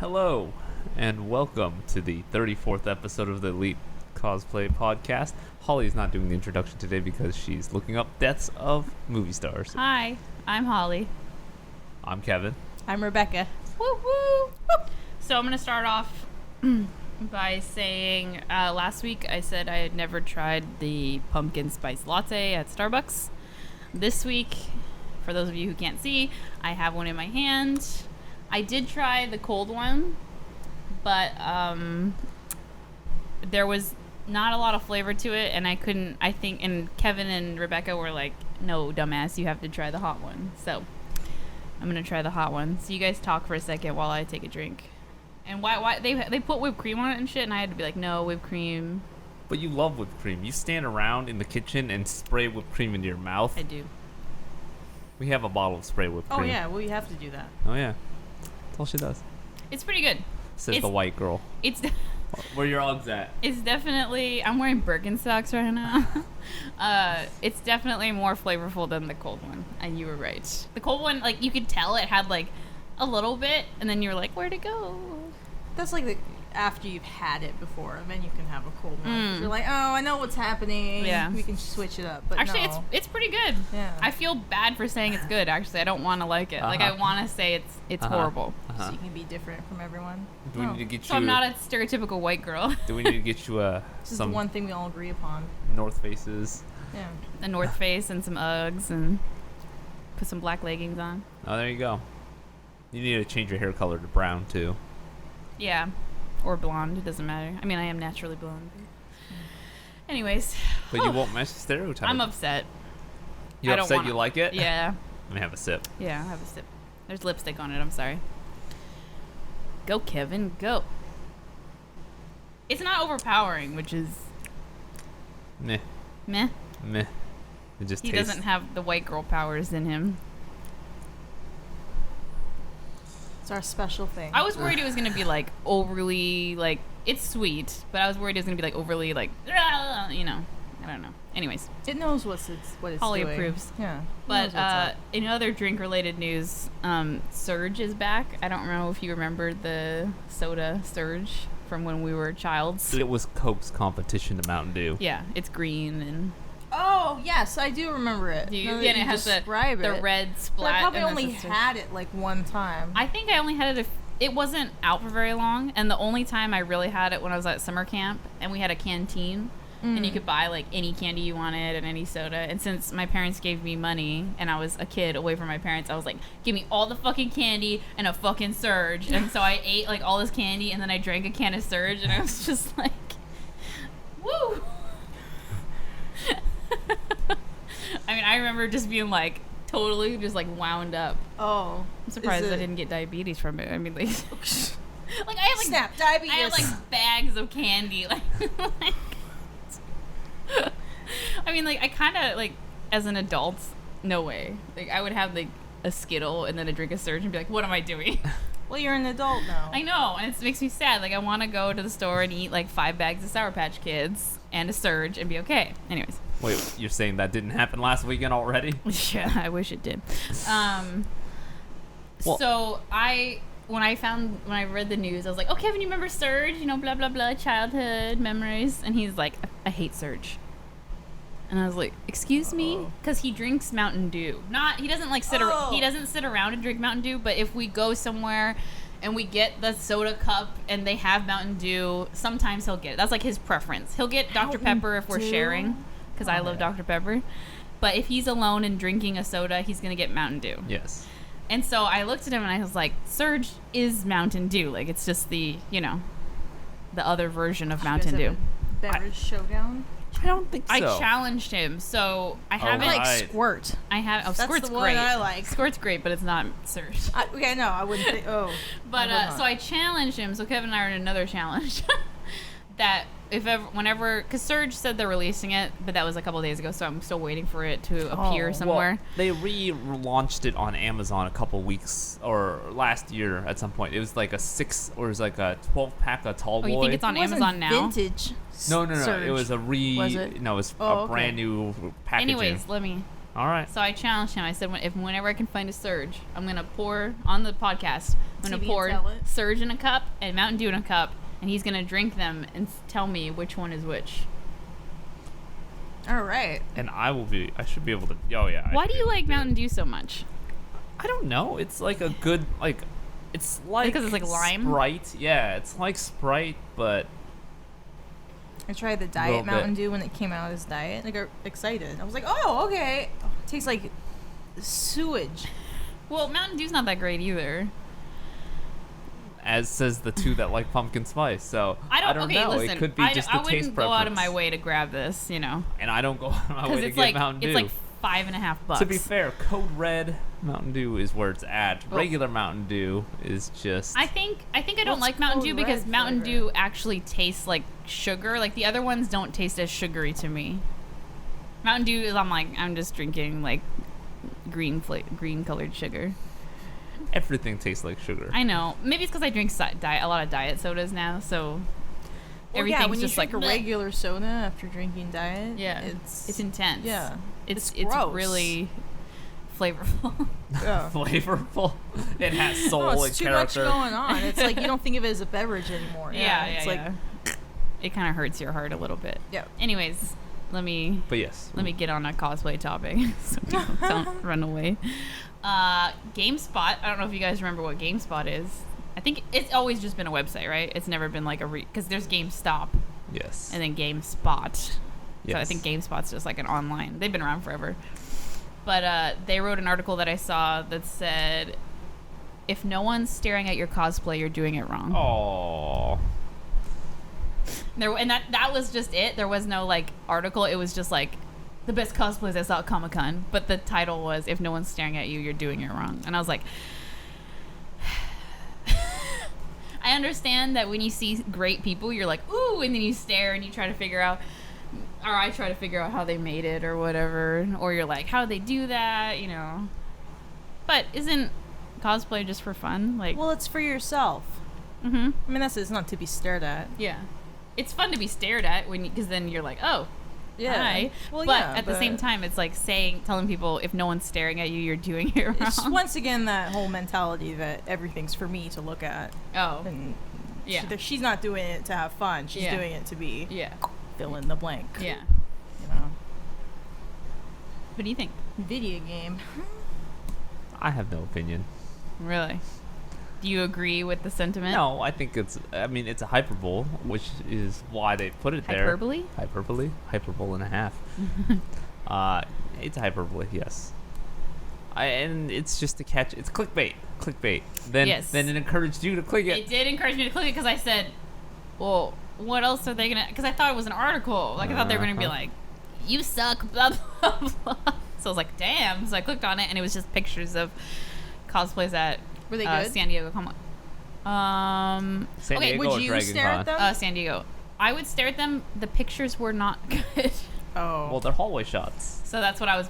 Hello, and welcome to the 34th episode of the Elite Cosplay Podcast. Holly is not doing the introduction today because she's looking up deaths of movie stars. Hi, I'm Holly. I'm Kevin. I'm Rebecca. Woo woo! So I'm gonna start off by saying last week I said I had never tried the pumpkin spice latte at Starbucks. This week, for those of you who can't see, I have one in my hand. I did try the cold one, but there was not a lot of flavor to it, and and Kevin and Rebecca were like, no, dumbass, you have to try the hot one. So I'm gonna try the hot one. So you guys talk for a second while I take a drink. And why they put whipped cream on it and shit, and I had to be like, no, whipped cream. But you love whipped cream. You stand around in the kitchen and spray whipped cream into your mouth. I do. We have a bottle of spray whipped cream. Oh yeah, well you have to do that. Oh yeah. That's all she does. It's pretty good. Says the white girl. It's Where your Uggs at? It's definitely, I'm wearing Birkenstocks right now. It's definitely more flavorful than the cold one, and you were right. The cold one, like, you could tell it had like a little bit, and then you were like, where'd it go? That's like after you've had it before, and then you can have a cold one. You're like, oh, I know what's happening. Yeah. We can switch it up. But Actually, no. it's pretty good. Yeah. I feel bad for saying it's good. Actually, I don't want to like it. Like, I want to say it's horrible. So you can be different from everyone. Do we need to get you? So I'm not a stereotypical white girl. Do we need to get you This is some the one thing we all agree upon. North Faces? Yeah. A North Face and some Uggs and put some black leggings on. Oh, there you go. You need to change your hair color to brown too. Yeah. Or blonde. It doesn't matter. I mean, I am naturally blonde. Anyways. But you won't match the stereotype. I'm upset. You I don't upset wanna- you like it? Yeah. Let me have a sip. Yeah, I'll have a sip. There's lipstick on it. I'm sorry. Go, Kevin. Go. It's not overpowering, which is Meh. meh. Meh. It just He tastes. doesn't have the white girl powers in him. It's our special thing. I was worried it was going to be, like, overly, like, it's sweet, but I was worried it was going to be, like, overly, like, you know. I don't know. Anyways. It knows what it's Holly doing. approves. Yeah. It But knows what's up. in other drink-related news, Surge is back. I don't know if you remember the soda Surge from when we were childs. It was Coke's competition to Mountain Dew. Yeah, it's green and Oh yes, I do remember it. yeah, Now that and it you has the describe it. red But splat. I probably and then only it's a- had it like one time. I think I only had it. It wasn't out for very long, and the only time I really had it when I was at summer camp, and we had a canteen, and you could buy like any candy you wanted and any soda. And since my parents gave me money, and I was a kid away from my parents, I was like, give me all the fucking candy and a fucking Surge. And so I ate like all this candy, and then I drank a can of Surge, and I was just like, woo. I mean, I remember just being like totally just like wound up. Oh. I'm surprised Is I it- didn't get diabetes from it. I mean, like, like I had like Snap diabetes. I had like bags of candy. Like, I mean, like I kind of like as an adult, no way. Like I would have like a Skittle and then a drink of Surge and be like, what am I doing? Well, you're an adult now. I know, and it makes me sad. Like I want to go to the store and eat like 5 bags of Sour Patch Kids and a Surge and be okay. Anyways. Wait, you're saying that didn't happen last weekend already? Yeah, I wish it did. Well- So when I read the news, I was like, oh, Kevin, you remember Surge? You know, blah, blah, blah, childhood memories. And he's like, I hate Surge. And I was like, excuse me? Because he drinks Mountain Dew. He doesn't like he doesn't sit around and drink Mountain Dew, but if we go somewhere and we get the soda cup and they have Mountain Dew, sometimes he'll get it. That's like his preference. He'll get Dr. Pepper if we're sharing, because I love Dr. Pepper. But if he's alone and drinking a soda, he's going to get Mountain Dew. Yes. And so I looked at him and I was like, Surge is Mountain Dew. Like, it's just the other version of Mountain Dew. Beverage showdown. I don't think so. I challenged him, so I haven't. I like Right. Squirt. Squirt's That's the one great. I like. Squirt's great, but it's not Surge. Okay, no, I wouldn't think. Oh. But I would so I challenged him. So Kevin and I are in another challenge. That whenever, because Surge said they're releasing it, but that was a couple days ago, so I'm still waiting for it to appear somewhere. Well, they relaunched it on Amazon a couple weeks or last year at some point. It was like a 12 pack of Tall Boy. Oh, you think it's on It wasn't Amazon now? Vintage. No. Surge. It was a Was it? No, it was Oh, a brand new packaging. Anyways, let me. All right. So I challenged him. I said, whenever I can find a Surge, I'm gonna pour on the podcast. I'm gonna TV pour and tell it. Surge in a cup and Mountain Dew in a cup, and he's gonna drink them and tell me which one is which. All right. And I should be able to. Oh yeah. Why do you like Mountain Dew so much? I don't know. It's like a good It's like Because it's like lime? Sprite. Yeah, it's like Sprite, but I tried the Little Diet bit. Mountain Dew when it came out as Diet. I got excited. I was like, oh, okay. Oh, it tastes like sewage. Well, Mountain Dew's not that great either. as says the two that like pumpkin spice. So I don't okay, know. listen, It could be just I a taste wouldn't preference. go out of my way to grab this, you know, And I don't go out of my way because to it's get like Mountain Dew. it's like $5.50. To be fair, Code Red Mountain Dew is where it's at. Well- Regular Mountain Dew is just. I think I don't What's like Mountain Code Dew because Red Mountain flavor? Dew actually tastes like sugar. Like the other ones don't taste as sugary to me. Mountain Dew is I'm just drinking like green colored sugar. Everything tastes like sugar. I know. Maybe it's because I drink a lot of diet sodas now, so Well, everything's yeah, when you just drink like a bleh. regular soda after drinking Diet, Yeah, it's intense. yeah, it's gross. really flavorful. yeah. Flavorful. It has soul No, and it's too character. much going on. It's like you don't think of it as a beverage anymore. yeah, it's like it kind of hurts your heart a little bit. yeah. Anyways, let me But yes. get on a cosplay topic so people don't run away. GameSpot. I don't know if you guys remember what GameSpot is. I think it's always just been a website, right? It's never been like because there's GameStop Yes. and then GameSpot. Yes. So I think GameSpot's just like an online. They've been around forever. But they wrote an article that I saw that said, if no one's staring at your cosplay, you're doing it wrong. Oh. And that was just it. There was no like article. It was just like the best cosplays I saw at Comic-Con. But the title was, if no one's staring at you, you're doing it wrong. And I was like, I understand that when you see great people, you're like, ooh, and then you stare and you try to figure out, or I try to figure out how they made it or whatever. Or you're like, how did they do that, you know? But isn't cosplay just for fun? Like, Well, it's for yourself. mm-hmm. I mean, it's not to be stared at. Yeah. It's fun to be stared at because then you're like, oh, hi. Well, but yeah, at the same time, it's like telling people if no one's staring at you, you're doing it wrong. it's once again that whole mentality that everything's for me to look at. Oh, And yeah. she's not doing it to have fun. She's Yeah. doing it to be Yeah. fill in the blank. Yeah. You know, What do you think? video game. I have no opinion. Really? Do you agree with the sentiment? No, I think it's a hyperbole, which is why they put it there. Hyperbole? Hyperbole and a half. It's a hyperbole, yes. And it's just to catch. It's clickbait. Then Yes. it encouraged you to click it. It did encourage me to click it because I said, well, what else are they going to... Because I thought it was an article. Like, I thought they were going to be like, you suck, blah, blah, blah. So I was like, damn. So I clicked on it, and it was just pictures of cosplays at Were they good? San Diego Comic. San okay, Diego would or you Dragon stare Con? at them? San Diego. I would stare at them. The pictures were not good. Oh. Well, they're hallway shots. So that's what I was...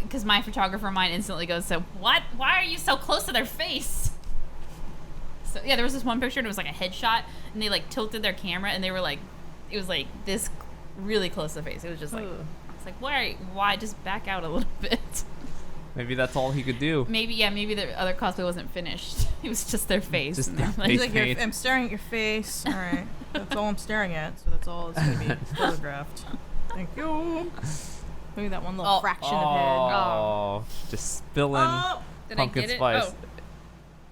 Because my photographer mind instantly goes, so what? Why are you so close to their face? So yeah, there was this one picture and it was like a headshot and they like tilted their camera and they were like, it was like this really close to the face. It was just like, Ugh. it's like, why just back out a little bit? Maybe that's all he could do. Maybe the other cosplay wasn't finished. It was just their face. Just and their they're like, He's face. like, paint. I'm staring at your face. All right. That's all I'm staring at. So that's all it's going to be photographed. Thank you. Maybe that one little Oh. fraction of head. Oh, just spilling Oh, Did pumpkin I get spice. it?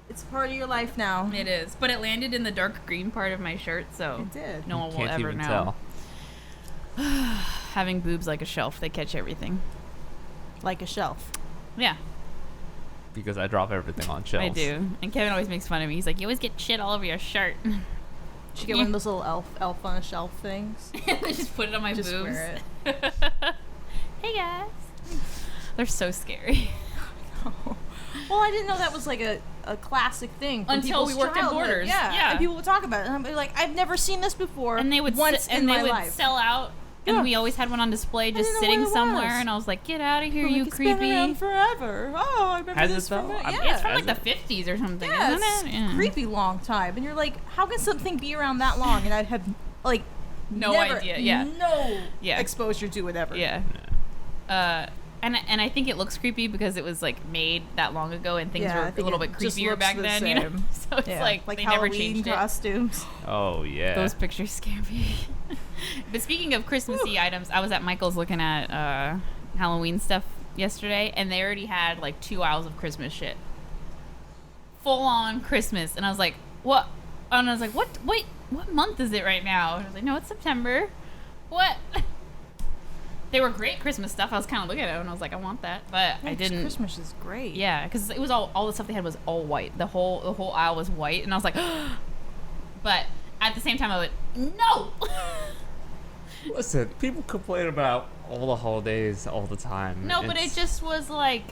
it's part of your life now. Oh, it is. But it landed in the dark green part of my shirt, so It did. no one will Can't ever even know. tell. Having boobs like a shelf, they catch everything. Like a shelf. Yeah. Because I drop everything on shelves. I do. And Kevin always makes fun of me. He's like, you always get shit all over your shirt. Did you get one of those little elf on a shelf things? And I just put it on my Just boobs. wear Hey guys. They're so scary. Well, I didn't know that was like a classic thing. From Until we people's worked at childhood. Borders. Yeah. Yeah. And people would talk about it. And I'd be like, I've never seen this before. And they would once in my life. sell out. Yeah. And we always had one on display just didn't know sitting what it somewhere. was. And I was like, get out of here, I'm you like, it's creepy. been around forever. Oh, I remember Has it this from though? it. I'm- Yeah. It's from Has like the 50s or something, Yeah, isn't it's it? Yeah. creepy long time. And you're like, how can something be around that long? And I have No never, idea, yeah. no Yeah. exposure to it ever. Yeah. and I think it looks creepy because it was like made that long ago and things were I a think little it bit just creepier looks back the then, you know. same. So it's like they never Halloween changed costumes. Oh yeah. Those pictures scare me. But speaking of Christmassy items, I was at Michael's looking at Halloween stuff yesterday, and they already had like 2 aisles of Christmas shit, full on Christmas, and I was like, what? And I was like, what? Wait, what month is it right now? And I was like, no, it's September. What? They were great Christmas stuff. I was kind of looking at it and I was like, I want that, but I didn't. Christmas is great. Yeah, because it was all the stuff they had was all white. The whole aisle was white, and I was like, but at the same time, I went, no. Listen, people complain about all the holidays all the time. No, but it just was like,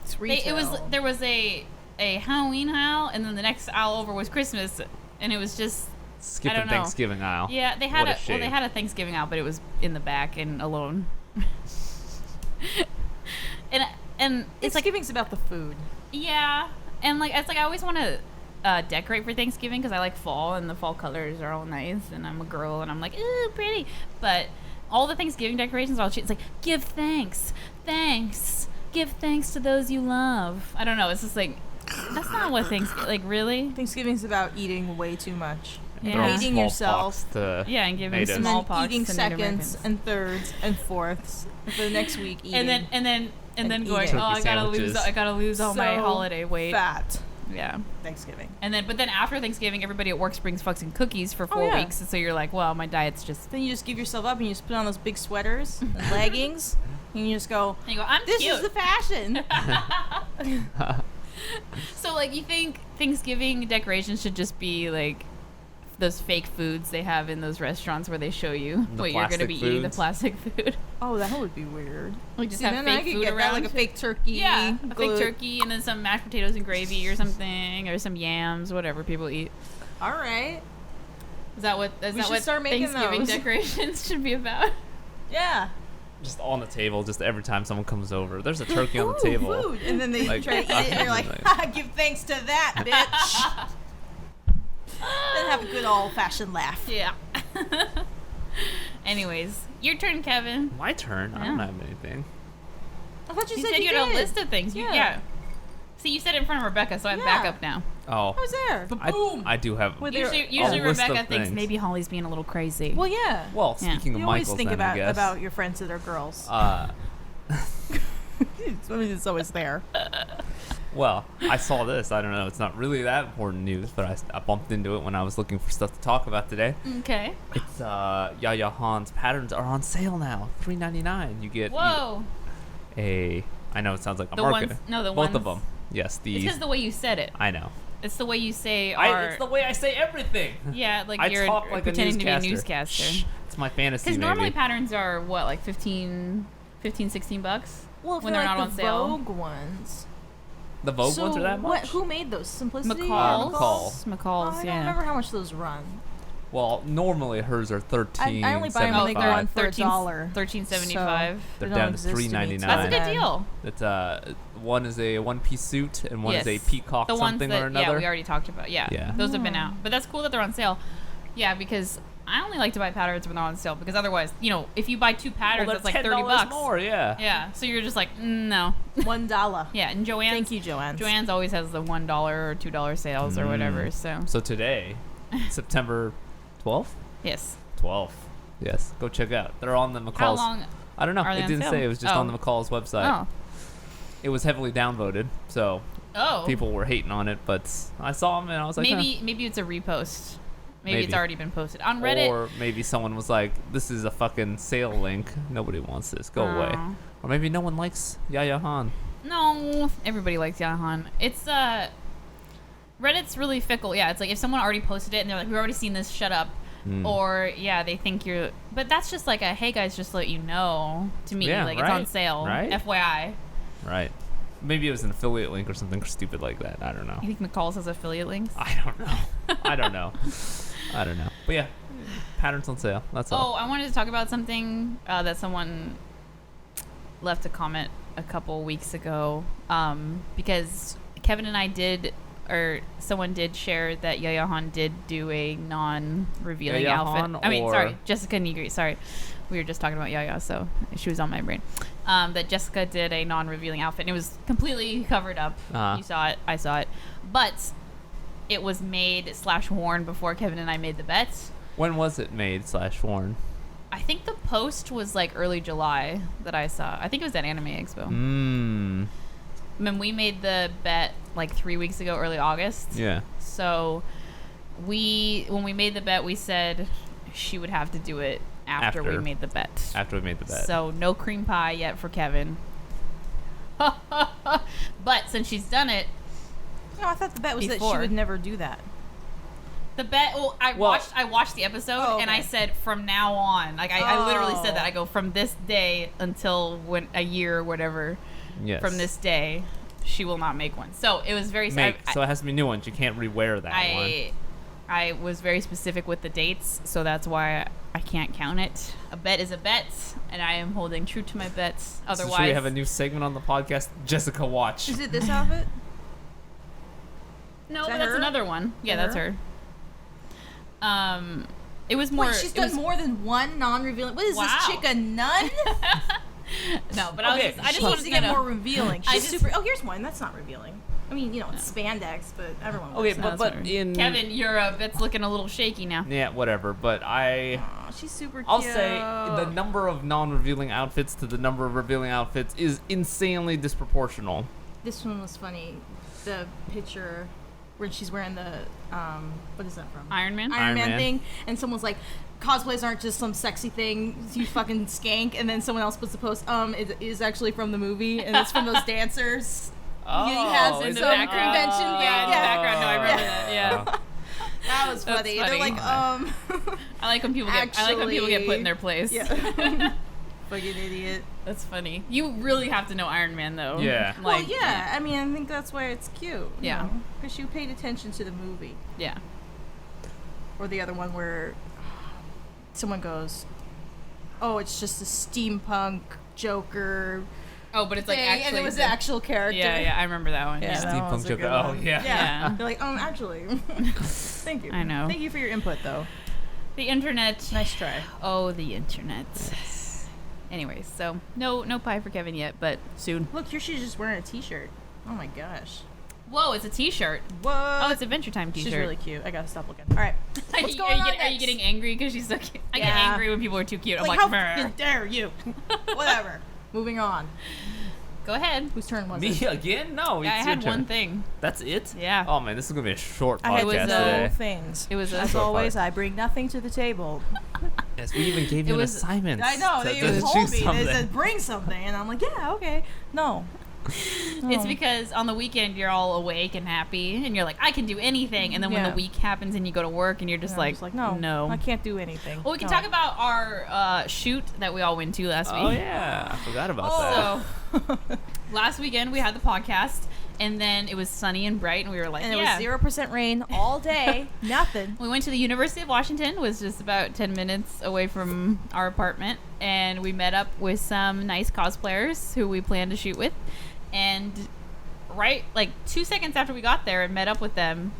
It's retail. there was a Halloween aisle, and then the next aisle over was Christmas, and it was just. skipping I don't know. Thanksgiving aisle. Yeah, they had What a they shame. had a Thanksgiving aisle, but it was in the back and alone. and it's like, Thanksgiving's about the food. yeah, and like it's like I always want to decorate for Thanksgiving because I like fall and the fall colors are all nice, and I'm a girl and I'm like, ooh, pretty. But all the Thanksgiving decorations are all it's like, give thanks, give thanks to those you love. I don't know. It's just like that's not what like really. Thanksgiving's about eating way too much. Yeah. Throw Eating smallpox yourself. to Yeah, and giving natives. And then smallpox eating to Native seconds Americans. and thirds and fourths for the next week. Eating and then And going, eating. oh, I Turkey gotta lose all my So holiday weight. fat. Yeah. Thanksgiving. But then after Thanksgiving, everybody at work brings fucking cookies for 4 yeah. weeks, and so you're like, well, my diet's just. Then you just give yourself up and you just put on those big sweaters and leggings and you just go, And you go, I'm this cute. is the fashion. So like, you think Thanksgiving decorations should just be like those fake foods they have in those restaurants where they show you The what you're gonna plastic be eating, the foods? plastic food. Oh, that would be weird. Like just See, have then fake I could food get around. that, like a fake turkey. Yeah, a fake good. turkey and then some mashed potatoes and gravy or something, or some yams, whatever people eat. All right. Is that what should start making Thanksgiving those. decorations should be about? Yeah. just on the table. Just every time someone comes over, there's a turkey on the Ooh, table. Food. And then they Like, try to eat it and you're like, "Ha, give thanks to that, bitch. Then have a good old-fashioned laugh. Yeah. Anyways, your turn, Kevin. My turn. I don't Yeah. have anything. I thought You said you had a list of things. Yeah. Yeah. See, you said it in front of Rebecca, so I have Yeah. backup now. Oh, I was there. I do have. With Usually a list of Rebecca thinks things. maybe Holly's being a little crazy. Well, yeah. Well, Yeah. speaking of You always Michael's, think then, I guess. about your friends that are girls. It's always there. Well, I saw this. I don't know. It's not really that important news, but I bumped into it when I was looking for stuff to talk about today. Okay. It's Yaya Han's patterns are on sale now. $3.99. You get Whoa. I know it sounds like a The marketing. ones. No, the Both ones. of them. Yes, It's the. because the way you said it. I know. It's the way you say our. It's the way I say everything. Yeah, like I you're talk like pretending to be a newscaster. newscaster. Shh, it's my fantasy. Because normally maybe. patterns are what, like $15, $16? Well, when they're not on the sale. Vogue ones. The Vogue ones are that much. Who made those? Simplicity? McCall's. Oh, McCall's, I don't yeah. remember how much those run. Well, normally hers are $13.75. I only buy them when they go on for $1. $13.75. They're They down don't to exist to me, $3.99. so That's a good bad. deal. It's one is a one-piece suit and one is a Yes. peacock The ones something that, or another. yeah, we already talked about. Yeah. Yeah. Those have been Oh. out. But that's cool that they're on sale. Yeah, because I only like to buy patterns when they're on sale because otherwise, if you buy two patterns, well, it's they're like $10 $30. more. Yeah. Yeah. So you're just like, no. $1. Yeah. And Joann's. Thank you, Joanne. Joann's always has the $1 or $2 sales or whatever. So So today, September 12th. yes. 12th. Yes. Go check out. They're on the McCall's. How long? I don't know. are they It on didn't sale? say. It was just Oh. on the McCall's website. Oh. It was heavily downvoted, so Oh. people were hating on it. But I saw them and I was like, Maybe it's a repost. Maybe it's Maybe. already been posted on Reddit. Or maybe someone was like, "This is a fucking sale link. Nobody wants this. Go away." Oh. Or maybe no one likes Yaya Han. No, everybody likes Yahan. It's Reddit's really fickle. Yeah, it's like if someone already posted it and they're like, "We've already seen this. Shut up." Mm. Or yeah, they think you're. But that's just like a hey guys, just to let you know. To me, Yeah, like it's on right, sale. right. FYI. Right. Maybe it was an affiliate link or something stupid like that. I don't know. You think McCall's has affiliate links? I don't know. I don't know. I don't know. But yeah, patterns on sale. That's Oh, all. I wanted to talk about something that someone left a comment a couple weeks ago because Kevin and I did, or someone did share that Yaya Han did do a non-revealing Yaya outfit. Han I mean, or- sorry, Jessica Negri. Sorry, we were just talking about Yaya, so she was on my brain. That Jessica did a non-revealing outfit, and it was completely covered up. Uh-huh. You saw it, I saw it, but it was made / worn before Kevin and I made the bet. When was it made / worn? I think the post was like early July that I saw. I think it was at Anime Expo. When we made the bet like 3 weeks ago, early August. Yeah. So when we made the bet, we said she would have to do it after we made the bet. After we made the bet. So no cream pie yet for Kevin. But since she's done it, No, I thought the bet was that she Before. would never do that. the bet. Well, I watched the episode and I said from now on, like I literally said that. I go from this day until a year or whatever. Yes. From this day, she will not make one. So it was very. So it has to be new ones. You can't rewear that one. I was very specific with the dates, so that's why I can't count it. A bet is a bet, and I am holding true to my bets. Otherwise, So should we have a new segment on the podcast? Jessica Watch. Is it this outfit? no, is but that that's her? another one. Yeah, Is that's that her. It was more. Wait, she's done more than one non-revealing. What is Wow. this chick, a nun? No, but Okay, I just She wanted needs to to get know. more revealing. I She's just- super. Oh, here's one. That's not revealing. I mean, it's spandex, but everyone. Okay, wears that. but in Kevin, your bet's looking a little shaky now. yeah, whatever. But Aw, she's super cute. I'll say the number of non-revealing outfits to the number of revealing outfits is insanely disproportional. This one was funny. The picture where she's wearing the what is that from? Iron Man. Iron Man Man. thing, and someone's like, cosplays aren't just some sexy thing, you fucking skank, and then someone else puts the post, it is actually from the movie, and it's from those dancers. Oh, he has in in the some background. convention thing. Yeah, in the background. No, I remember that. Yeah. That was That's funny. funny. They're like, I like when people get put in their place. yeah. Fucking idiot. That's funny. You really have to know Iron Man though. Yeah. Like, Well, yeah. I mean, I think that's why it's cute. Yeah. Because you paid attention to the movie. Yeah. Or the other one where someone goes, "Oh, it's just a steampunk Joker Oh, but it's like thing," actually. and it was the actual character. Yeah, yeah, I remember that one. Yeah, Yeah. that Steampunk was a Joker. good Oh, one. yeah. Yeah. They're like, actually. Thank you. I know. Thank you for your input, though. The internet. Nice try. Oh, the internet. Anyways, so no pie for Kevin yet, but soon. Look, here she's just wearing a t-shirt. Oh my gosh. Whoa, it's a T-shirt. What? Oh, it's Adventure Time T-shirt. She's really cute. I gotta stop looking. All right. What's going on Are you next? getting angry because she's so cute? I get Yeah. angry when people are too cute. I'm Like, like, how "Brr." fucking dare you? Whatever. Moving on. Go ahead. Whose turn was Me it? again? No, it's Yeah, I your had turn. one thing. That's it? Yeah. Oh man, this is gonna be a short I had podcast was, today. no things. It was a As short always, part. I bring nothing to the table. Yes, we even gave you It an was- assignment. I know. to They choose told me. They something. said, bring something. And I'm like, yeah, okay. No. It's because on the weekend you're all awake and happy, and you're like, I can do anything. And then when Yeah. the week happens and you go to work, and you're just I'm like, just like, no, no. I can't do anything. Well, we can No. talk about our shoot that we all went to last Oh week. yeah, I forgot about that. So last weekend we had the podcast, and then it was sunny and bright, and we were like, And it yeah. was 0% rain all day. Nothing. We went to the University of Washington, was just about 10 minutes away from our apartment, and we met up with some nice cosplayers who we planned to shoot with. And right, like 2 seconds after we got there and met up with them,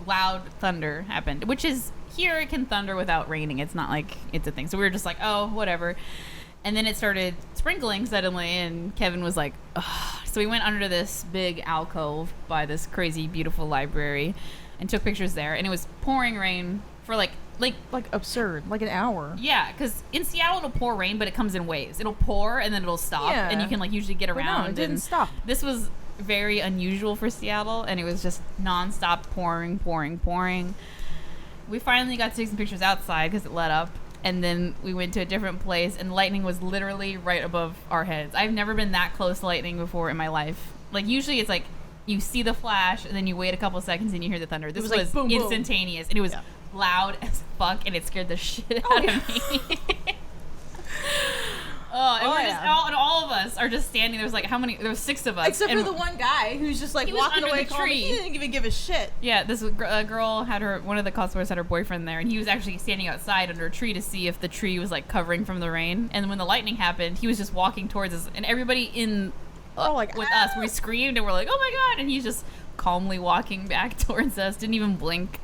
loud thunder happened, which is here it can thunder without raining. It's not like it's a thing. So we were just like, oh, whatever. And then it started sprinkling suddenly, and Kevin was like, ugh. So we went under this big alcove by this crazy, beautiful library and took pictures there. And it was pouring rain for like Like absurd. Like an hour. yeah, because in Seattle it'll pour rain, but it comes in waves. It'll pour and then it'll stop, Yeah. and you can like usually get But around. no, it didn't and stop. This was very unusual for Seattle, and it was just nonstop pouring, pouring, pouring. We finally got to take some pictures outside because it let up, and then we went to a different place, and lightning was literally right above our heads. I've never been that close to lightning before in my life. Like usually it's like you see the flash, and then you wait a couple seconds and you hear the thunder. This was was, like boom, boom. instantaneous, and it was Yeah. loud as fuck, and it scared the shit Oh, out yeah. of me. And Oh, we're just yeah. and all of us are just standing. There was like how many? There was 6 of us. Except and for the one guy who's just like He was walking under away the calmly. tree. He didn't even give a shit. Yeah, this girl had one of the cosplayers had her boyfriend there, and he was actually standing outside under a tree to see if the tree was like covering from the rain. And when the lightning happened, he was just walking towards us, and everybody Like, with "Ah!" us, we screamed and we're like, oh my god! And he's just calmly walking back towards us, didn't even blink.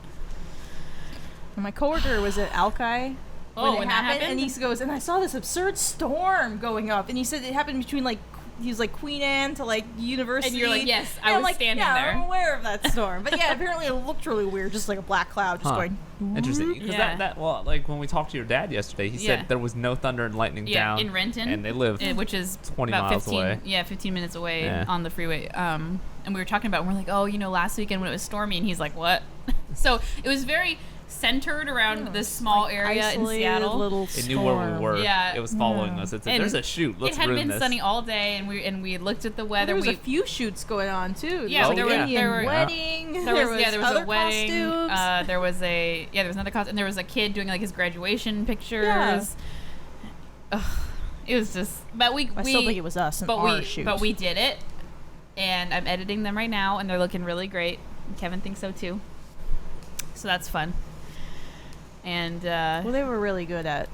And my coworker was at Alki Oh, when when it that happened, happened? and he goes, and I saw this absurd storm going up, and he said it happened between like he was like Queen Anne to like University. And you're like, yes, And I I'm was like, standing yeah, there. I'm aware of that storm, but yeah, apparently it looked really weird, just like a black cloud, just Huh. going. Interesting. Because Yeah. that well, like when we talked to your dad yesterday, he Yeah. said there was no thunder and lightning Yeah, down in Renton, and they live which is 20 about miles 15, away. Yeah, 15 minutes away Yeah. on the freeway. And we were talking about, it, and we're like, oh, last weekend when it was stormy, and he's like, what? So it was very centered around this small area in Isolated Seattle. little It knew where we storm. were. Yeah. It was following us. It said, And "There's a shoot. Let's it had ruin been this." sunny all day, and we looked at the weather. There was we, a few shoots going on too. Yeah, Oh, there was yeah. an there Indian were- wedding. there was other a wedding. costumes. There was another costume, and there was a kid doing like his graduation pictures. Yeah. Ugh, it was just, but we still think it was us and our shoot. but we did it, and I'm editing them right now, and they're looking really great. Kevin thinks so too, so that's fun. And Well, they were really good at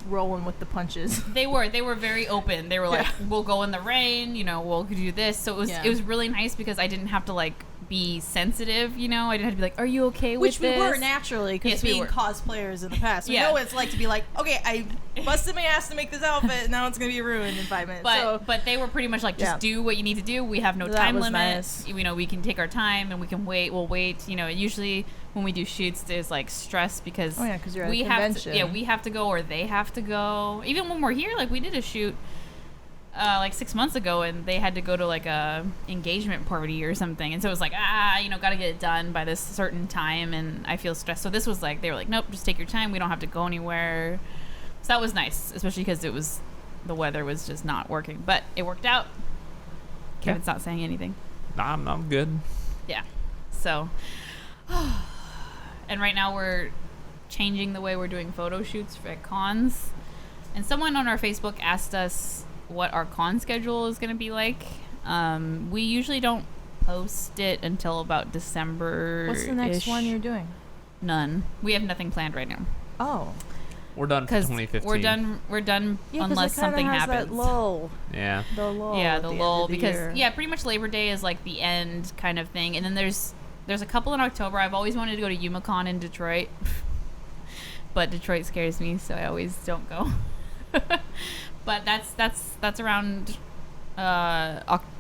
rolling with the punches. they were very open. They were like, we'll go in the rain, we'll do this. So it was really nice because I didn't have to like be sensitive, I didn't have to be like, are you okay with Which we this? were naturally, because Yes, we being were. cosplayers in the past, we Yeah. know what it's like to be like, okay, I busted my ass to make this outfit, and now it's gonna be ruined in 5 minutes. But they were pretty much like, just Yeah. do what you need to do. We have no That time was limit. nice. We can take our time and we can wait. We'll wait. Usually when we do shoots, there's like stress because Oh, yeah, 'cause you're at a we have to, convention. we have to go or they have to go. Even when we're here, like we did a shoot like 6 months ago, and they had to go to like a engagement party or something, and so it was like gotta get it done by this certain time, and I feel stressed. So this was like, they were like, nope, just take your time. We don't have to go anywhere. So that was nice, especially because the weather was just not working, but it worked out. Kevin's not saying anything. Nah, I'm good. Yeah. So, and right now we're changing the way we're doing photo shoots at cons. And someone on our Facebook asked us what our con schedule is going to be like. We usually don't post it until about December. what's the next one you're doing? None. We have nothing planned right now. Oh, We're done for Because 2015. we're done yeah, 'cause unless it kinda something has happens. That lull. Yeah. The lull. Yeah, at the end lull, of the because year. pretty much Labor Day is like the end kind of thing, and then there's a couple in October. I've always wanted to go to UMACon in Detroit, but Detroit scares me, so I always don't go. But that's around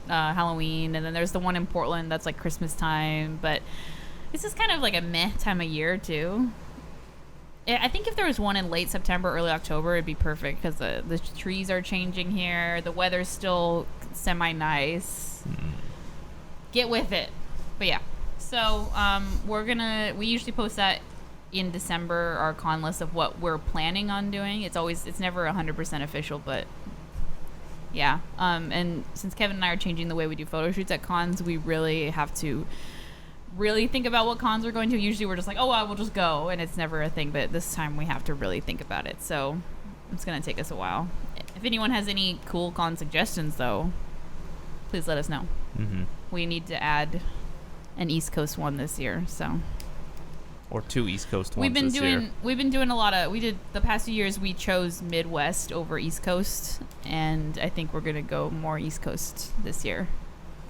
Halloween, and then there's the one in Portland that's like Christmas time. But this is kind of like a meh time of year too. I think if there was one in late September, early October, it'd be perfect because the trees are changing here. The weather's still semi-nice. Get with it. But yeah. So we usually post that in December, our con list of what we're planning on doing. It's never 100% official, but yeah. And since Kevin and I are changing the way we do photo shoots at cons, we really have to really think about what cons we're going to. Usually we're just like, oh, well, we'll just go, and it's never a thing, but this time we have to really think about it. So it's going to take us a while. If anyone has any cool con suggestions, though, please let us know. Mm-hmm. We need to add an East Coast one this year, so Or 2 East Coast ones we've been this doing year. we've been doing a lot of, we did the past few years, we chose Midwest over East Coast, and I think we're going to go more East Coast this year.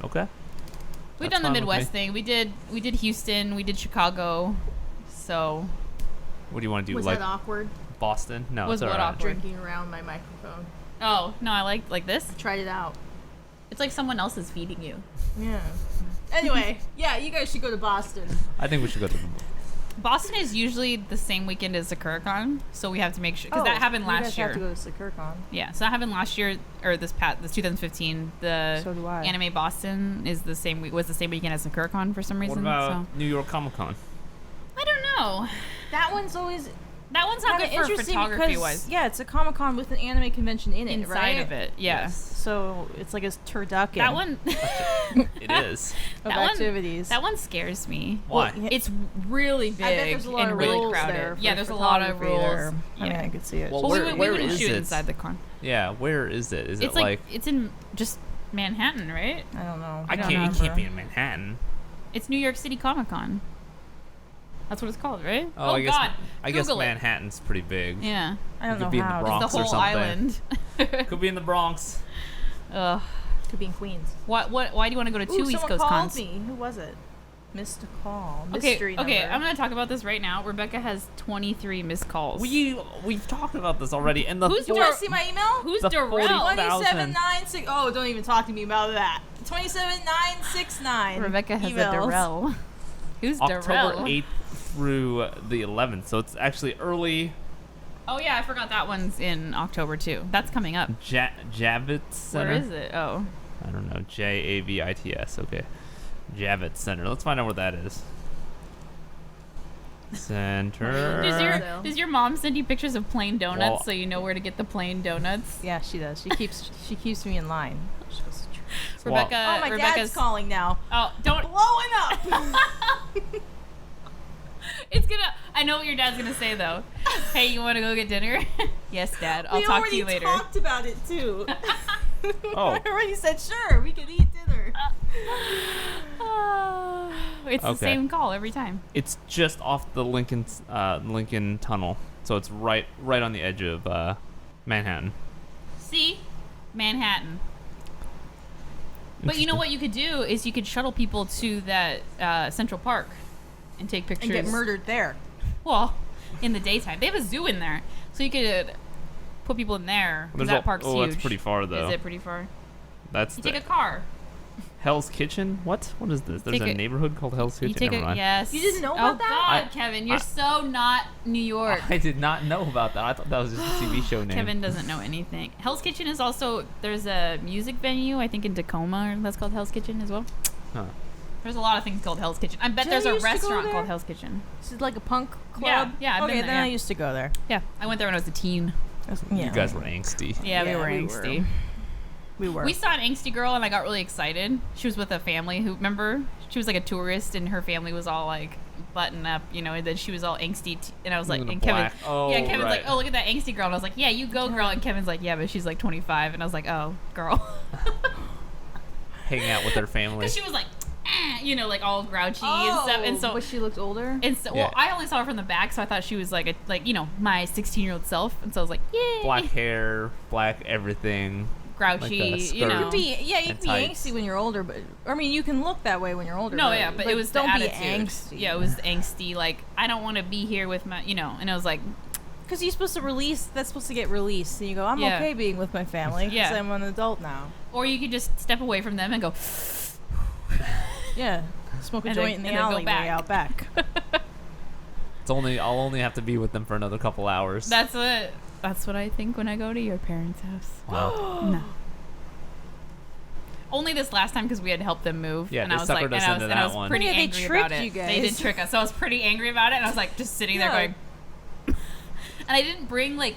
Okay. We've That's done the fine with Midwest me. thing. We did Houston, we did Chicago. So What do you want to do? Was Like that awkward? Boston? No, Was it's what alright. awkward? Drinking around my microphone. oh no, I like this. Tried it out. It's like someone else is feeding you. Yeah. Anyway, yeah, you guys should go to Boston. I think we should go to. Boston is usually the same weekend as SakuraCon, so we have to make sure, because that happened you guys last year. have to go to SakuraCon. Yeah, so that happened last year, or this 2015. The So do I. Anime Boston was the same weekend as SakuraCon for some What reason. about New York Comic Con? So I don't know. That one's always That one's not kind good of for interesting photography because wise. yeah, it's a Comic-Con with an anime convention in it, Inside right? of it, yeah. Yes. So it's like a turducken That one. It is. of that one- activities. That one scares me. Why? yeah. It's really big I bet there's a lot and of really rules crowded. there. Yeah, for there's a lot of photography rules. there. I mean, Yeah. I could see it. Well, Well, where- we where wouldn't is shoot it? inside the con. Yeah, where is it? Is It's it like it's in just Manhattan, right? I don't know. I don't can't. It remember. can't be in Manhattan. It's New York City Comic Con. That's what it's called, right? Oh, I guess. God! I guess Google it. Manhattan's pretty big. Yeah, I don't It could know be in the how. Bronx. the or whole something. island. Could be in the Bronx. Ugh. Could be in Queens. Why do you want to go to two Ooh, East someone Coast called cons? me. Who was it? Missed a call. Okay, Mystery okay, number. I'm gonna talk about this right now. Rebecca has 23 missed calls. We've talked about this already. And the Who's You want to see my email? Who's The Darrell? 27996. Oh, don't even talk to me about that. 27969. Rebecca has Emails. a Darrell. Who's October Darrell? 8th through the 11th, so it's actually early. Oh yeah, I forgot that one's in October too. That's coming up. Javits Center. Where is it? Oh. I don't know. Javits. Okay. Javits Center. Let's find out where that is. Center. Does your mom send you pictures of plain donuts Well- so you know where to get the plain donuts? Yeah, she does. She keeps me in line. Rebecca. Oh, my Rebecca's dad's calling now. Oh, don't. Blowing up. It's gonna. I know what your dad's gonna say though. Hey, you want to go get dinner? Yes, Dad. I'll talk to you later. We already talked about it too. Oh. I already said sure. We could eat dinner. It's the Okay. same call every time. It's just off the Lincoln Tunnel, so it's right on the edge of Manhattan. See, Manhattan. But you know what you could do is you could shuttle people to that Central Park and take pictures. And get murdered there. Well, in the daytime, they have a zoo in there, so you could put people in there. 'Cause There's that park's huge. that's pretty far though. Is it pretty far? That's You the take a car. Hell's Kitchen. What is this? There's Take a a- neighborhood called Hell's You Kitchen. take Never a mind. yes. You didn't know Oh about that? God, I- Kevin, you're so not New York. I did not know about that. I thought that was just a TV show name. Kevin doesn't know anything. Hell's Kitchen is also there's a music venue I think in Tacoma that's called Hell's Kitchen as well. Huh. There's a lot of things called Hell's Kitchen. I bet Did there's I a used to go restaurant there? called Hell's Kitchen. This is like a punk Yeah, club. yeah, I've okay, been then there, I yeah. used to go there. Yeah, I went there when I was a teen. Yeah. You guys were angsty. Yeah, we Yeah, were we angsty. We were. We saw an angsty girl and I got really excited. She was with a family who, remember? She was like a tourist and her family was all like buttoned up, you know, and then she was all angsty. And I was like, In the and Kevin, black. Oh, yeah, Kevin's like, right. oh, look at that angsty girl. And I was like, yeah, you go, girl. And Kevin's like, yeah, but she's like 25. And I was like, oh, girl. Hanging out with their family. Because she was like, you know, like all grouchy and stuff. And so, but she looked older. and so, Yeah. well, I only saw her from the back, so I thought she was like a, like, you know, my 16-year-old self. And so I was like, yay. Black hair, black everything. Grouchy, like a you skirt. You know. can be, yeah, you And can be tights. angsty when you're older, but I mean, you can look that way when you're older. No, yeah, but it was don't the be attitude. angsty. Yeah, it was angsty. Like, I don't want to be here with my, you know. And I was like, because you're supposed to release. That's supposed to get released, and you go, I'm Yeah. okay being with my family because Yeah. I'm an adult now. or you could just step away from them and go, Yeah, smoke a And joint then- in the and then go alleyway back. out back. I'll only have to be with them for another couple hours. that's what I think when I go to your parents' house. Wow. No. Only this last time because we had to help them move. Yeah, and they I was like, suckered and us I was, into and I that was one. pretty Yeah, they angry tricked about it. you They guys. did trick us, so I was pretty angry about it. And I was like, just sitting there Yeah. going, and I didn't bring like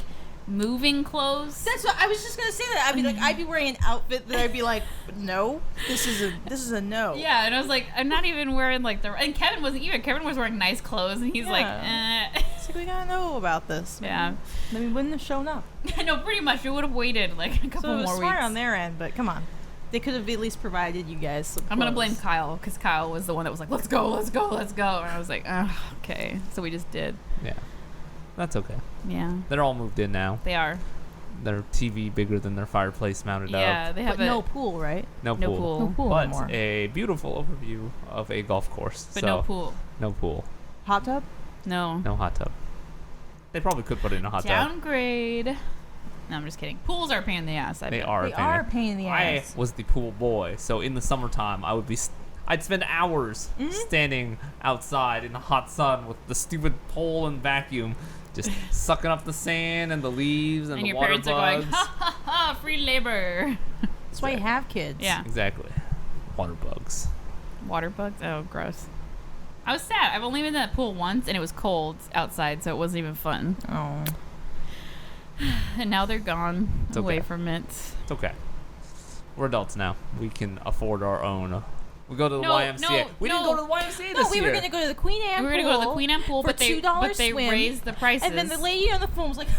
moving clothes. That's what I was just gonna say. That I'd be like, I'd be wearing an outfit that I'd be like, no, this is a no. Yeah, and I was like, I'm not even wearing like the. And Kevin wasn't even. Kevin was wearing nice clothes, and he's like, It's like, we gotta know about this. Yeah. Then we wouldn't have shown up. No, pretty much. We would have waited like a So couple it was more smart weeks. on their end, but come on. They could have at least provided you guys some I'm gonna clothes. blame Kyle because Kyle was the one that was like, let's go, let's go, let's go. And I was like, oh, okay. So we just did. Yeah. That's okay. Yeah, They're all moved in now. they are. Their TV bigger than their fireplace mounted Yeah, up. they have But a no pool, right? No no pool. pool. No pool But anymore. a beautiful overview of a golf course. but so, no pool. No pool. Hot tub? No. No hot tub. They probably could put it in a hot tub. Downgrade. No, I'm just kidding. Pools are a pain in the ass. I They bet. are. They are a pain in the I ass. was the pool boy, so in the summertime I would be. I'd spend hours Mm-hmm. standing outside in the hot sun with the stupid pole and vacuum, just sucking up the sand and the leaves and And the your water parents bugs. are going, ha ha ha, free labor. That's why you have kids. Yeah. Exactly. Water bugs. Water bugs? Oh, gross. I was sad. I've only been in that pool once, and it was cold outside, so it wasn't even fun. Oh. And now they're gone It's away okay. from it. It's okay. We're adults now. We can afford our own. We go to the No, YMCA. no, we didn't no. go to the YMCA No, this we year. were gonna go to the Queen Anne We pool. were going to go to the Queen Anne pool, for but they $2 swim, raised the prices. And then the lady on the phone was like,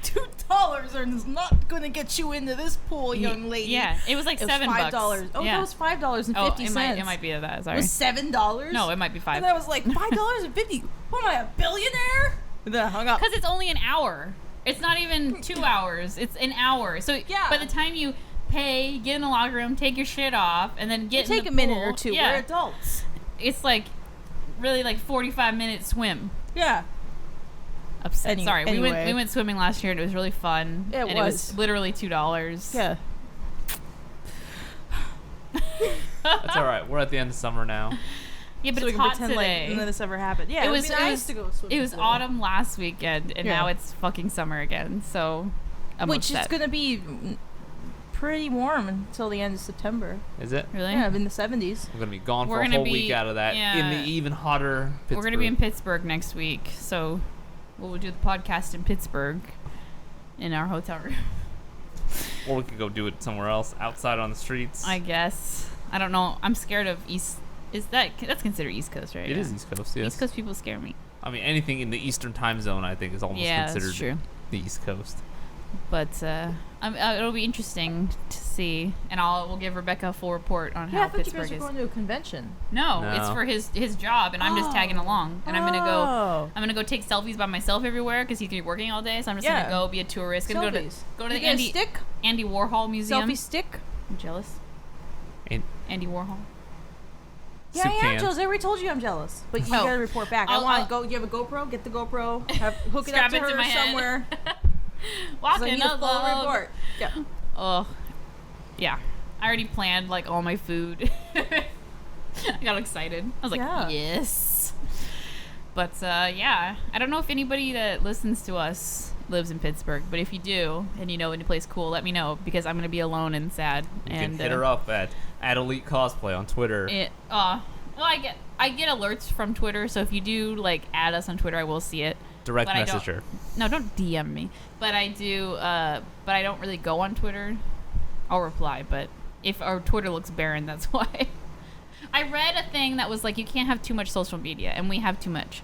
$2 is not gonna get you into this pool, young lady. Yeah, it was like It was $7. $5. Oh, yeah. that was $5.50. Oh, it might be that. It Sorry. was $7. No, it might be 5. And I was like, $5.50. What am I, a billionaire? And then I hung up. Because it's only an hour. It's not even 2 hours. It's an hour. So Yeah. by the time you pay, get in the locker room, take your shit off, and then get Take in a the minute pool, or two. Yeah. We're adults. it's like really like 45-minute swim. Yeah. Upset. Sorry, anyway. we went swimming last year and it was really fun. It and was. It was literally $2. Yeah. That's all right. We're at the end of summer now. Yeah, but So we it's can hot pretend today. like none of this ever happened. Yeah, it was nice to go swimming. It was today. autumn last weekend, and Yeah. now it's fucking summer again. So, I'm Which upset. is gonna be pretty warm until the end of September. Is it? Really? Yeah, in the 70s. We're gonna be gone We're for a gonna whole be- week out of that in yeah. the even hotter Pittsburgh. We're gonna be in Pittsburgh next week, so we'll do the podcast in Pittsburgh in our hotel room. Or we could go do it somewhere else, outside on the streets. I guess. I don't know. I'm scared of East. That's considered East Coast, right? It is East Coast, yes. East Coast people scare me. I mean, anything in the Eastern time zone, I think, is almost Yeah, considered that's true. the East Coast. But it'll be interesting to see, and we'll give Rebecca a full report on Yeah, I how thought you Pittsburgh guys were is. going to a convention. No, No. it's for his job, and I'm just tagging along. And I'm gonna go take selfies by myself everywhere because he's gonna be working all day. So I'm just gonna go be a tourist. Gonna Selfies. go to You the get a stick? Andy Warhol Museum. Selfie stick? I'm jealous. And Andy Warhol. Yeah, soup I am cans. jealous. I already told you I'm jealous. But you gotta report back. I want to go. You have a GoPro? Get the GoPro. Hook it up Strap to it to her my head. somewhere. 'Cause I Walking need a full alone. report. Yeah. Oh, yeah. I already planned like all my food. I got excited. I was like, Yeah. yes. But yeah, I don't know if anybody that listens to us lives in Pittsburgh, but if you do and you know any place cool, let me know because I'm gonna be alone and sad. you and can hit her up at Elite Cosplay on Twitter. Well, I get alerts from Twitter, so if you do like add us on Twitter, I will see it. Direct but I message don't- her. No, don't DM me. But I do. But I don't really go on Twitter. I'll reply, but if our Twitter looks barren, that's why. I read a thing that was like you can't have too much social media, and we have too much.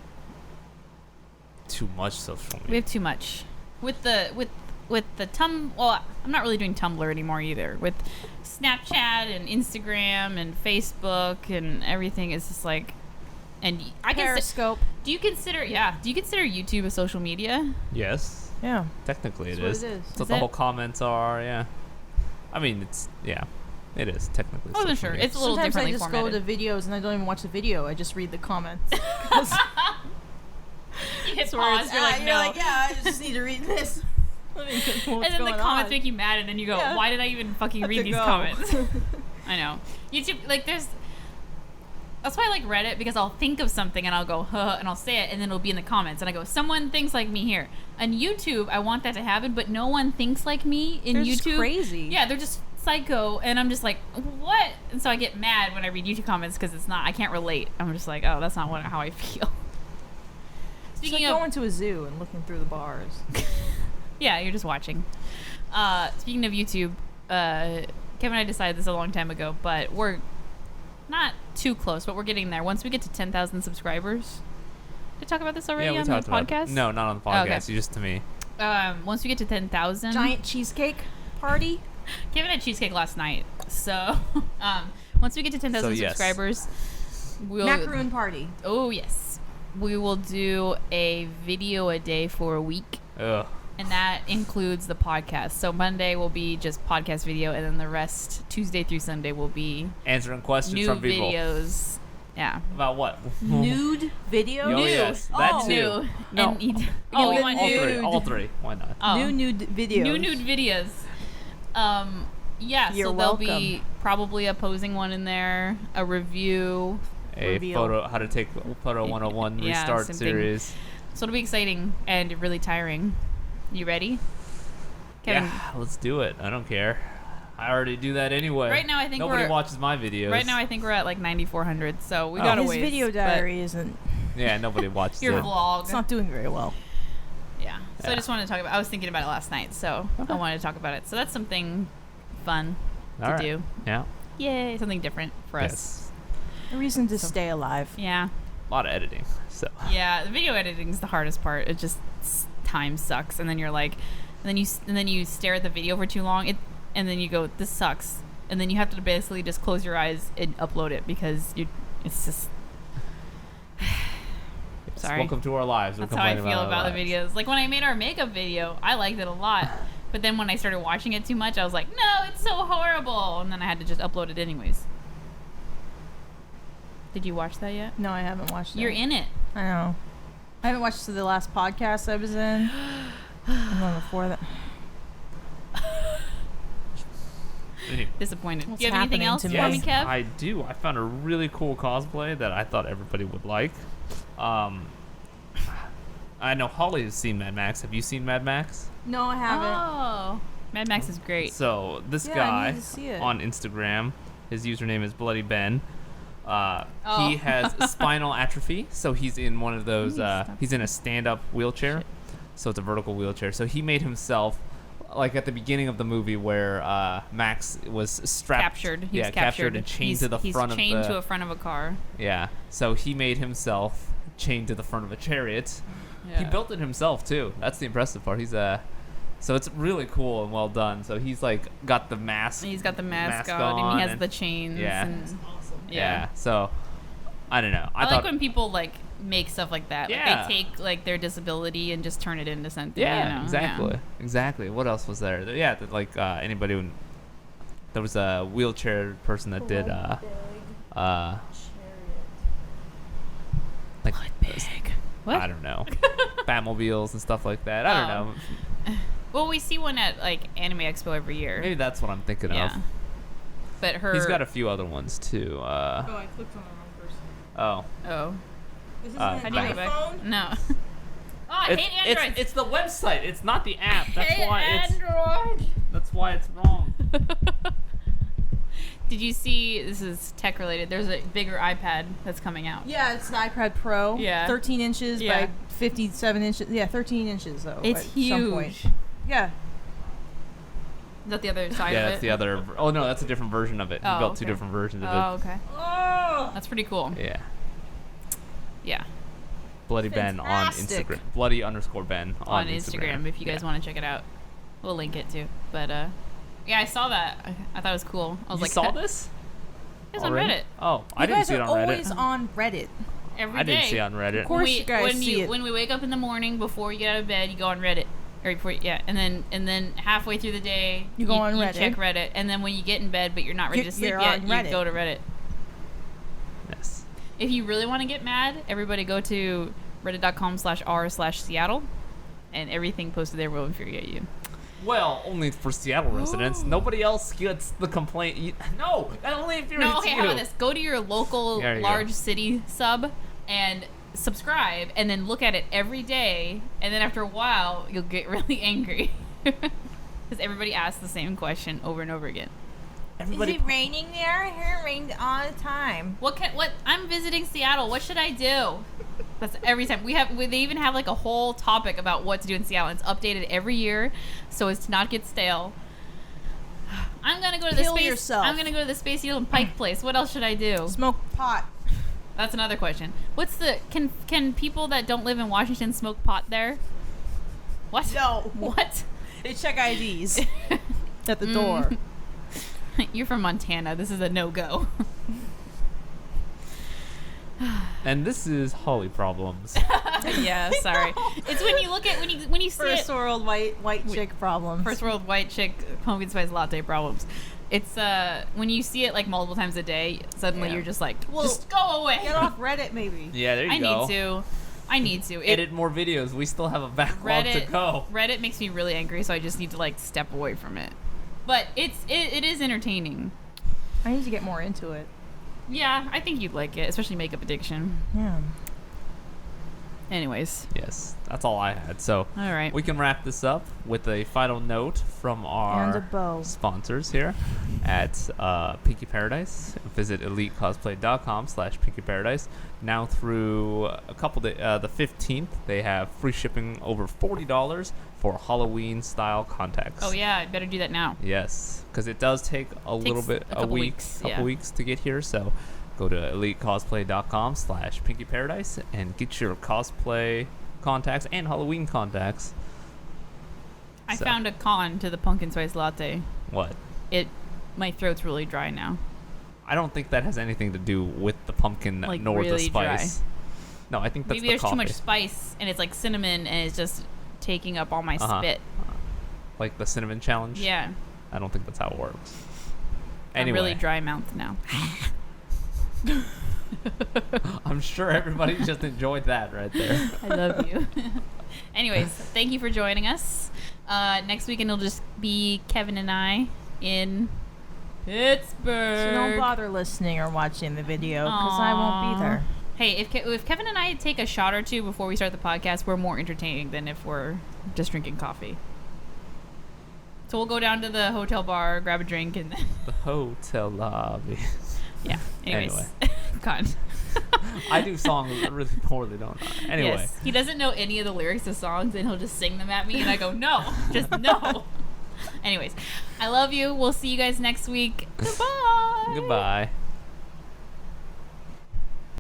Too much social We media. have too much. With the well, I'm not really doing Tumblr anymore either. With Snapchat and Instagram and Facebook and everything, it's just like. And I can. Periscope. Do you consider YouTube a social media? Yes. Yeah. Technically, That's it what is. it is. That's Is what the it? whole comments are, yeah. I mean, it is technically. I wasn't social sure. media. It's a little Sometimes I differently just formatted. go to videos and I don't even watch the video. I just read the comments. 'Cause You hit it's where pause. it's You're at. like, You're no. like, yeah, I just need to read this. Let me know what's And then the going comments on. make you mad, and then you go, Yeah. "Why did I even fucking Have read to these go. comments?" I know. YouTube, like, there's. That's why I like Reddit because I'll think of something and I'll go, huh, and I'll say it, and then it'll be in the comments, and I go, "Someone thinks like me here." On YouTube, I want that to happen, but no one thinks like me in They're YouTube. just crazy. Yeah, they're just psycho, and I'm just like, what? And so I get mad when I read YouTube comments because it's not. I can't relate. I'm just like, oh, that's not how I feel. It's Speaking like of, going to a zoo and looking through the bars. yeah, you're just watching. Speaking of YouTube, Kevin and I decided this a long time ago, but we're not too close, but we're getting there. Once we get to 10,000 subscribers, did I talk about this already Yeah, we on the talked about podcast? it. No, not on the Oh, okay. podcast. Just to me. Once we get to 10,000, Giant cheesecake party. Kevin had cheesecake last night, so once we get to 10,000 So, yes. subscribers, we'll Macaroon party. Oh yes, we will do a video a day for a week. Ugh. And that includes the podcast. So Monday will be just podcast video, and then the rest, Tuesday through Sunday, will be Answering questions new from people. videos. Yeah. About what? Nude video. Oh, New. yes. That Oh. too. New. No. And you all want all new? three. All three. Why not? Oh. New nude videos. New nude videos. Yeah, You're so there'll be welcome. probably a posing one in there, a review. A Reveal. photo, how to take photo 101 Yeah, restart same thing. series. So it'll be exciting and really tiring. You ready? Kevin, Yeah, let's do it. I don't care. I already do that anyway. Right now I think nobody we're- watches my videos. right now I think we're at like 9,400, so we Oh. got a His ways. video but diary isn't. Yeah, nobody watches Your it. vlog. It's not doing very well. Yeah. So I Yeah. just wanted to talk about. I was thinking about it last night, so I wanted to talk about it. So that's something fun All to right. do. Yeah. Yay! Something different for us. Yes. A reason to So- stay alive. Yeah. A lot of editing. So. Yeah. The video editing is the hardest part. It just time sucks, and then you're like, and then you stare at the video for too long. And then you go, this sucks, and then you have to basically just close your eyes and upload it because it's just. Yes, Sorry. Welcome to our lives. We're That's how I complaining feel our about the lives. videos. Like when I made our makeup video, I liked it a lot. But then when I started watching it too much, I was like, no, it's so horrible. And then I had to just upload it anyways. Did you watch that yet? No, I haven't watched it. You're in it. I know. I haven't watched the last podcast I was in. And then before that. Disappointed. What's Do you have anything happening else to for me? me, Kev? I do. I found a really cool cosplay that I thought everybody would like. I know Holly has seen Mad Max. Have you seen Mad Max? No, I haven't. Oh, Mad Max is great. So this Yeah, I guy need to see it. on Instagram, his username is Bloody Ben. Oh. He has spinal atrophy, so he's in one of those. Stop. He's in a stand-up wheelchair, Shit. so it's a vertical wheelchair. So he made himself, like at the beginning of the movie where Max was strapped, Captured. He was captured and chained to the front of the. He's chained to a front of a car. Yeah. So he made himself chained to the front of a chariot. He Yeah. built it himself too. That's the impressive part. So it's really cool and well done. So he's like got the mask. He's got the mask on, on, and he has and- the chains. Yeah. And, Yeah. So I don't know. I thought, like when people like make stuff like that. Yeah. Like they take like their disability and just turn it into something. Yeah, you know? exactly. Yeah. Exactly. What else was there? Yeah, anybody. There was a wheelchair person that did like Big. What? I don't know, Batmobiles and stuff like that. I don't Oh. know. Well, we see one at like Anime Expo every year. Maybe that's what I'm thinking Yeah. of. But her. He's got a few other ones too. Oh, I clicked on the wrong person. Oh, Oh. This isn't How an do you go back? iPhone? No. Oh, I hate Androids. it's the website. It's not the app. That's Hate why Android. that's why it's wrong. Did you see? This is tech related. There's a bigger iPad that's coming out. Yeah, it's an iPad Pro. Yeah. 13 inches Yeah. by 57 inches. Yeah, 13 inches though. It's at huge. Some point. Yeah. Is that the other side Yeah, of it? that's the other. Oh no, that's a different version of it. Oh, We built two okay. different versions of Oh, okay. Oh. That's pretty cool. it. Yeah. Yeah. Bloody Ben on Fantastic. Instagram. Bloody_Ben On Instagram, if you guys want to check it out. We'll link it too. But yeah, I saw that. I thought it was cool. I was You like, saw this? It was on Already? Reddit Oh, I You didn't guys see it are on Reddit. always on Reddit. every day. I didn't see it on Reddit. Of course you guys see it. When we wake up in the morning before you get out of bed, you go on Reddit. Or before, yeah, and then halfway through the day, You go on Reddit. check Reddit, and then when you get in bed but you're not ready to sleep You're yet, on you Reddit. go to Reddit. Yes. If you really want to get mad, everybody go to reddit.com/r/Seattle, and everything posted there will infuriate you. Well, only for Seattle residents. Nobody else gets the complaint. No, that only infuriates No, okay, you. how about this? Go to your local There you large go. city sub and subscribe, and then look at it every day, and then after a while, you'll get really angry. Because everybody asks the same question over and over again. Everybody. Is it raining there? Here it rains all the time. What? I'm visiting Seattle. What should I do? That's every time. They even have like a whole topic about what to do in Seattle. It's updated every year, so as to not get stale. I'm gonna go to the Kill space. yourself. I'm gonna go to the Space Needle and Pike place. What else should I do? Smoke pot. That's another question. What's the can people that don't live in Washington smoke pot there? What? No. What? They check IDs at the door. You're from Montana. This is a no-go. And this is Holly Problems. Yeah, sorry. It's when you look at when you see First it. world white chick problems. First world white chick pumpkin spice latte problems. It's when you see it like multiple times a day, suddenly Yeah. you're just like, Well, just go away. Get off Reddit, maybe. Yeah, there you go. I need to. Edit more videos. We still have a backlog to go. Reddit makes me really angry, so I just need to like step away from it. But it is entertaining. I need to get more into it. Yeah, I think you'd like it, especially Makeup Addiction. Yeah. Anyways, Yes, that's all I had. So all right. we can wrap this up with a final note from And a our bow. sponsors here at Pinky Paradise. Visit elitecosplay.com/Pinky Paradise. Now through a couple days, the 15th, they have free shipping over $40 for Halloween style contacts. Oh yeah, I'd better do that now. Yes, because it does take a little bit, a couple week, weeks, couple yeah. weeks to get here. So go to elitecosplay.com/Pinky Paradise and get your cosplay contacts and Halloween contacts. I So- found a con to the pumpkin spice latte. What? My throat's really dry now. I don't think that has anything to do with the pumpkin Like, nor really the spice. No, I think that's Maybe the there's coffee. too much spice and it's like cinnamon and it's just taking up all my spit. Like the cinnamon challenge. Yeah. I don't think that's how it works. I'm Anyway, really dry mouthed now. I'm sure everybody just enjoyed that right there. I love you. Anyways, thank you for joining us. Next weekend it'll just be Kevin and I in Pittsburgh. So don't bother listening or watching the video because I won't be there. Hey, if Kevin and I take a shot or two before we start the podcast, we're more entertaining than if we're just drinking coffee. So we'll go down to the hotel bar, grab a drink, and then... The hotel lobby. Yeah. Anyways. Anyway. God. I do songs really poorly, don't I? Anyway. Yes. He doesn't know any of the lyrics to songs, and he'll just sing them at me, and I go, no. Just no. Anyways, I love you. We'll see you guys next week. Goodbye. Goodbye.